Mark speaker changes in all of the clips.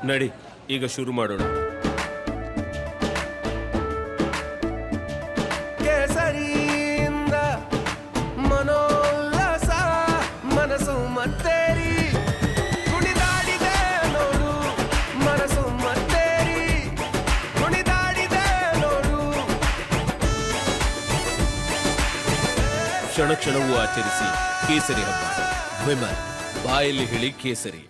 Speaker 1: ನಡಿ, ಈಗ ಶುರು ಮಾಡೋಣ.
Speaker 2: ಕೇಸರಿಯಿಂದ ಮನೋಲ್ಲಾಸ ಮನಸ್ಸು ಮತ್ತೇರಿ ಕುಣಿದಾಡಿದೆ ನೋಡು, ಮನಸ್ಸು ಮತ್ತೇರಿ ಕುಣಿದಾಡಿದೆ ನೋಡು.
Speaker 1: ಕ್ಷಣ ಕ್ಷಣವೂ ಆಚರಿಸಿ ಕೇಸರಿ ಹಬ್ಬ. ವಿಮಲ್, ಬಾಯಲ್ಲಿ ಹೇಳಿ ಕೇಸರಿ.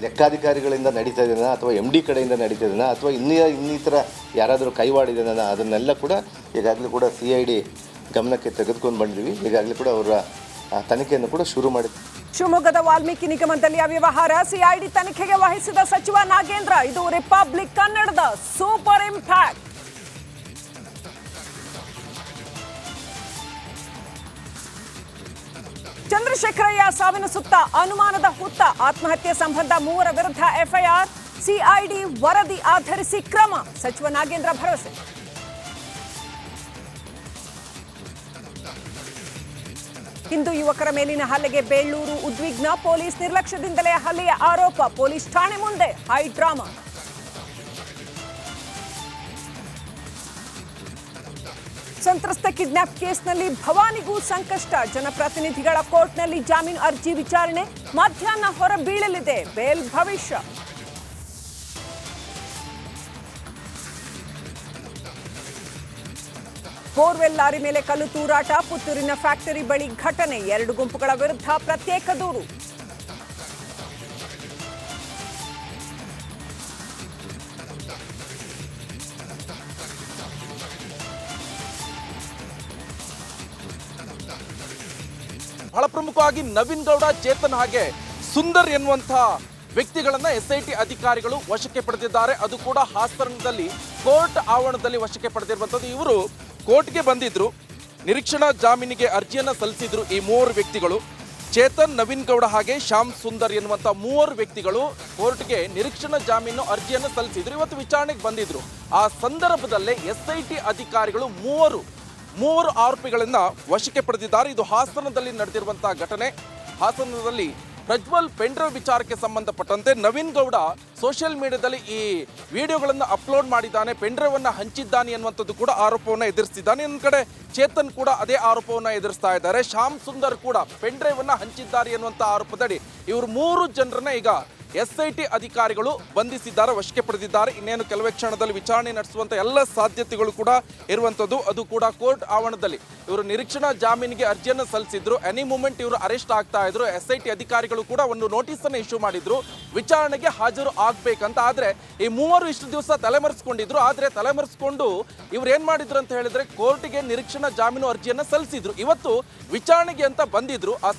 Speaker 3: ಲೆಕ್ಕಾಧಿಕಾರಿಗಳಿಂದ ನಡೀತಾ ಇದೆನಾ ಅಥವಾ ಎಮ್ ಡಿ ಕಡೆಯಿಂದ ನಡೀತಾ ಇದೆನಾ ಅಥವಾ ಇನ್ನಿತರ ಯಾರಾದರೂ ಕೈವಾಡಿದೆನಾ ಅದನ್ನೆಲ್ಲ ಕೂಡ ಈಗಾಗಲೇ ಕೂಡ CID ಗಮನಕ್ಕೆ ತೆಗೆದುಕೊಂಡು ಬಂದಿದ್ದೀವಿ. ಈಗಾಗಲೇ ಕೂಡ ಅವರ ತನಿಖೆಯನ್ನು ಕೂಡ ಶುರು ಮಾಡಿದ್ವಿ.
Speaker 4: ಶಿವಮೊಗ್ಗದ ವಾಲ್ಮೀಕಿ ನಿಗಮದಲ್ಲಿ ಅವ್ಯವಹಾರ, CID ತನಿಖೆಗೆ ವಹಿಸಿದ ಸಚಿವ ನಾಗೇಂದ್ರ. ಇದು ರಿಪಬ್ಲಿಕ್ ಕನ್ನಡದ ಸೂಪರ್ ಇಂಪ್ಯಾಕ್ಟ್. ಚಂದ್ರಶೇಖರಯ್ಯ ಸಾವಿನ ಸುತ್ತ ಅನುಮಾನದ ಹುತ್ತ. ಆತ್ಮಹತ್ಯೆ ಸಂಬಂಧ 3 ವಿರುದ್ಧ FIR. CID ವರದಿ ಆಧರಿಸಿ ಕ್ರಮ. ಸಚಿವ ನಾಗೇಂದ್ರ ಭರವಸೆ. ಹಿಂದೂ ಯುವಕರ ಮೇಲಿನ ಹಲ್ಲೆಗೆ ಬೇಳೂರು ಉದ್ವಿಗ್ನ. ಪೊಲೀಸ್ ನಿರ್ಲಕ್ಷ್ಯದಿಂದಲೇ ಹಲ್ಲೆಯ ಆರೋಪ. ಪೊಲೀಸ್ ಠಾಣೆ ಮುಂದೆ ಹೈ ಡ್ರಾಮಾ. ಸಂತ್ರಸ್ತ ಕಿಡ್ನಾಪ್ ಕೇಸ್ನಲ್ಲಿ ಭವಾನಿಗೂ ಸಂಕಷ್ಟ. ಜನಪ್ರತಿನಿಧಿಗಳ ಕೋರ್ಟ್ನಲ್ಲಿ ಜಾಮೀನು ಅರ್ಜಿ ವಿಚಾರಣೆ ಮಧ್ಯಾಹ್ನ ಹೊರ ಬೀಳಲಿದೆ. ಬೇಲ್ ಭವಿಷ್ಯ. ಬೋರ್ವೆಲ್ ಲಾರಿ ಮೇಲೆ ಕಲ್ಲು ತೂರಾಟ. ಪುತ್ತೂರಿನ ಫ್ಯಾಕ್ಟರಿ ಬಳಿ ಘಟನೆ. 2 ಗುಂಪುಗಳ ವಿರುದ್ಧ ಪ್ರತ್ಯೇಕ ದೂರು.
Speaker 5: ಬಹಳ ಪ್ರಮುಖವಾಗಿ ನವೀನ್ ಗೌಡ, ಚೇತನ್ ಹಾಗೆ ಸುಂದರ್ ಎನ್ನುವಂತಹ ವ್ಯಕ್ತಿಗಳನ್ನ SIT ಅಧಿಕಾರಿಗಳು ವಶಕ್ಕೆ ಪಡೆದಿದ್ದಾರೆ. ಅದು ಕೂಡ ಹಾಸನದಲ್ಲಿ ಕೋರ್ಟ್ ಆವರಣದಲ್ಲಿ ವಶಕ್ಕೆ ಪಡೆದಿರುವಂಥದ್ದು. ಇವರು ಕೋರ್ಟ್ಗೆ ಬಂದಿದ್ರು, ನಿರೀಕ್ಷಣಾ ಜಾಮೀನಿಗೆ ಅರ್ಜಿಯನ್ನ ಸಲ್ಲಿಸಿದ್ರು. ಈ 3 ವ್ಯಕ್ತಿಗಳು, ಚೇತನ್, ನವೀನ್ ಗೌಡ ಹಾಗೆ ಶ್ಯಾಮ್ ಸುಂದರ್ ಎನ್ನುವಂಥ 3 ವ್ಯಕ್ತಿಗಳು ಕೋರ್ಟ್ಗೆ ನಿರೀಕ್ಷಣಾ ಜಾಮೀನು ಅರ್ಜಿಯನ್ನು ಸಲ್ಲಿಸಿದ್ರು. ಇವತ್ತು ವಿಚಾರಣೆಗೆ ಬಂದಿದ್ರು. ಆ ಸಂದರ್ಭದಲ್ಲೇ SIT ಅಧಿಕಾರಿಗಳು ಮೂವರು ಆರೋಪಿಗಳನ್ನ ವಶಕ್ಕೆ ಪಡೆದಿದ್ದಾರೆ. ಇದು ಹಾಸನದಲ್ಲಿ ನಡೆದಿರುವಂತಹ ಘಟನೆ. ಹಾಸನದಲ್ಲಿ ಪ್ರಜ್ವಲ್ ಪೆಂಡ್ರೈವ್ ವಿಚಾರಕ್ಕೆ ಸಂಬಂಧಪಟ್ಟಂತೆ ನವೀನ್ ಗೌಡ ಸೋಷಿಯಲ್ ಮೀಡಿಯಾದಲ್ಲಿ ಈ ವಿಡಿಯೋಗಳನ್ನು ಅಪ್ಲೋಡ್ ಮಾಡಿದ್ದಾನೆ, ಪೆಂಡ್ರೈವ್ ಅನ್ನ ಹಂಚಿದ್ದಾನೆ ಎನ್ನುವಂಥದ್ದು ಕೂಡ ಆರೋಪವನ್ನು ಎದುರಿಸಿದ್ದಾನೆ. ಇನ್ನೊಂದು ಕಡೆ ಚೇತನ್ ಕೂಡ ಅದೇ ಆರೋಪವನ್ನು ಎದುರಿಸ್ತಾ ಇದ್ದಾರೆ. ಶ್ಯಾಮ್ ಸುಂದರ್ ಕೂಡ ಪೆಂಡ್ರೈವ್ ಅನ್ನ ಹಂಚಿದ್ದಾರೆ ಎನ್ನುವಂಥ ಆರೋಪದಡಿ ಇವರು 3 ಜನರನ್ನ ಈಗ SIT ಅಧಿಕಾರಿಗಳು ಬಂಧಿಸಿದ್ದಾರೆ, ವಶಕ್ಕೆ ಪಡೆದಿದ್ದಾರೆ. ಇನ್ನೇನು ಕೆಲವೇ ಕ್ಷಣದಲ್ಲಿ ವಿಚಾರಣೆ ನಡೆಸುವಂಥ ಎಲ್ಲ ಸಾಧ್ಯತೆಗಳು ಕೂಡ ಇರುವಂಥದ್ದು. ಅದು ಕೂಡ ಕೋರ್ಟ್ ಆವರಣದಲ್ಲಿ ಇವರು ನಿರೀಕ್ಷಣಾ ಜಾಮೀನಿಗೆ ಅರ್ಜಿಯನ್ನು ಸಲ್ಲಿಸಿದ್ರು. ಎನಿ ಮೂಮೆಂಟ್ ಇವರು ಅರೆಸ್ಟ್ ಆಗ್ತಾ ಇದ್ರು. SIT ಅಧಿಕಾರಿಗಳು ಕೂಡ ಒಂದು ನೋಟಿಸ್ ಅನ್ನು ಇಶ್ಯೂ ಮಾಡಿದ್ರು, ವಿಚಾರಣೆಗೆ ಹಾಜರು ಆಗ್ಬೇಕಂತ. ಆದ್ರೆ ಈ 3 ಇಷ್ಟು ದಿವಸ ತಲೆಮರೆಸ್ಕೊಂಡಿದ್ರು. ಆದ್ರೆ ತಲೆಮರೆಸ್ಕೊಂಡು ಇವ್ರು ಏನ್ ಮಾಡಿದ್ರು ಅಂತ ಹೇಳಿದ್ರೆ ಕೋರ್ಟ್ಗೆ ನಿರೀಕ್ಷಣಾ ಜಾಮೀನು ಅರ್ಜಿಯನ್ನ ಸಲ್ಲಿಸಿದ್ರು. ಇವತ್ತು ವಿಚಾರಣೆಗೆ ಅಂತ ಬಂದಿದ್ರು. ಆ